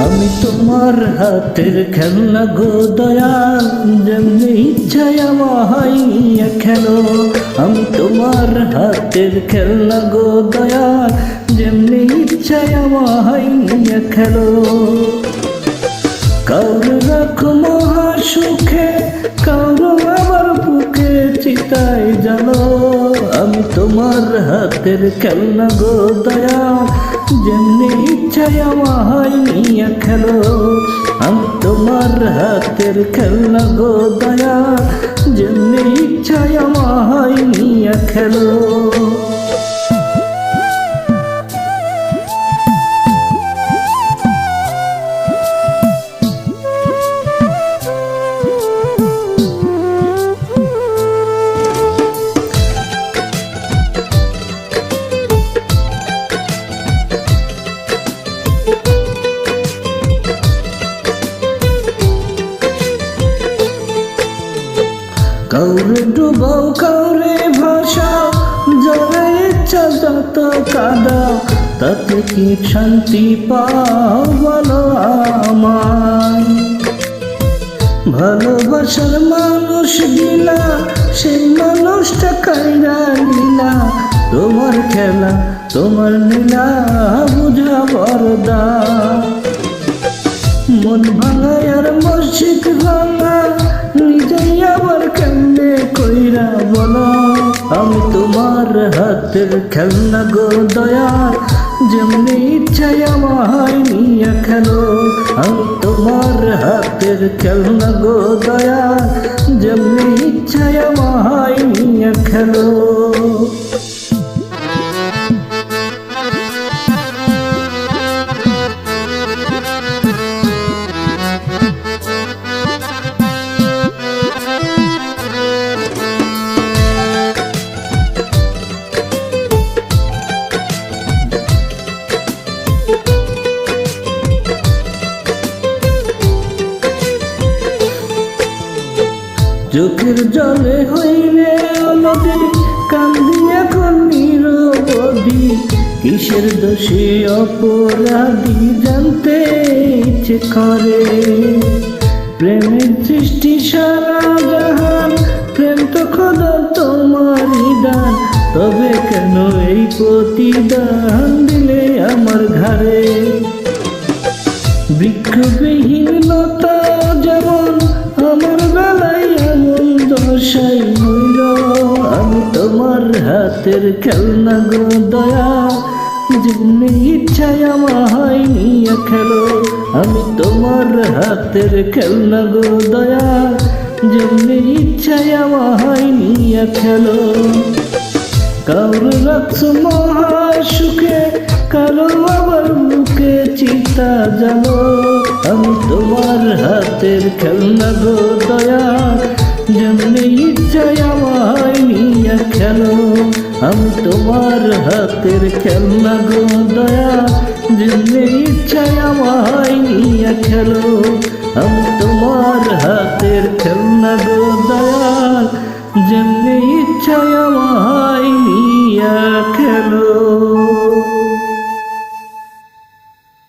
আমি তোমার হাতের খেলনা গো দয়াল, যেমনি ইচ্ছায় আমায় নিয়ে খেলো। আমি তোমার হাতের খেলনা গো দয়াল, যেমনি ইচ্ছায় আমায় নিয়ে খেলো। কাউরে রাখো মহা সুখে, কাউরে আবার বুকে চিতায় জানো। আমি তোমার হাতের খেলনা গো দয়াল, যেমনি ইচ্ছায় আমায় নিয়ে খেলো। আমি তোমার হাতের খেলনা গো দয়াল, যেমনি ইচ্ছায় আমায় নিয়ে খেলো। কাউরে ডুবাও কাউরে ভাষাও, যারা ইচ্ছা যত কাঁদাও, তাতে কি শান্তি পাও বলো আমায়। ভালোবাসার মানুষ দিলা, সেই মানুষটা কাইরা নিলা। তোমার খেলা তোমার নীলা বুঝা বরদা। মন ভাঙা আর মসজিদ ভাঙা, নিজেই আবার কেমনে কইরা বলো। আমি তোমার হাতের খেলনা গো দয়াল, যেমনি ইচ্ছায় আমায় নিয়ে খেলো। আমি তোমার হাতের খেলনা গো দয়াল, যেমনি ইচ্ছায় আমায় নিয়ে খেলো। চোখের জলে হইলে নদী, কান্দি এখন নিরবধি। কিসের দোষে অপরাধী জানতে ইচ্ছে করে। প্রেমের সৃষ্টি সারা জাহান, প্রেম তো খোদা তোমারই দান। তবে কেন এই প্রতিদান দিলে আমার ঘরে। বৃক্ষবিহীনতা যেমন আমার বেলায় এমন দশাই হইল। আমি তোমার হাতের খেলনা গো দয়াল, যেমনি ইচ্ছায় আমায় নিয়ে খেলো। আমি তোমার হাতের খেলনা গো দয়াল, যেমনি ইচ্ছায় আমায় নিয়ে খেলো। কাউরে রাখছো মহা সুখে, কারো আবার বুকে চিতা জানো। আমি তোমার হাতের খেলনা গো দয়াল, যেমনি ইচ্ছায় আমায় নিয়ে খেলো। আমি তোমার হাতের খেলনা গো দয়াল, যেমনি ইচ্ছায় আমায় নিয়ে খেলো। আমি তোমার হাতের খেলনা গো দয়াল, যেমনি ইচ্ছায় আমায় নিয়ে খেলো।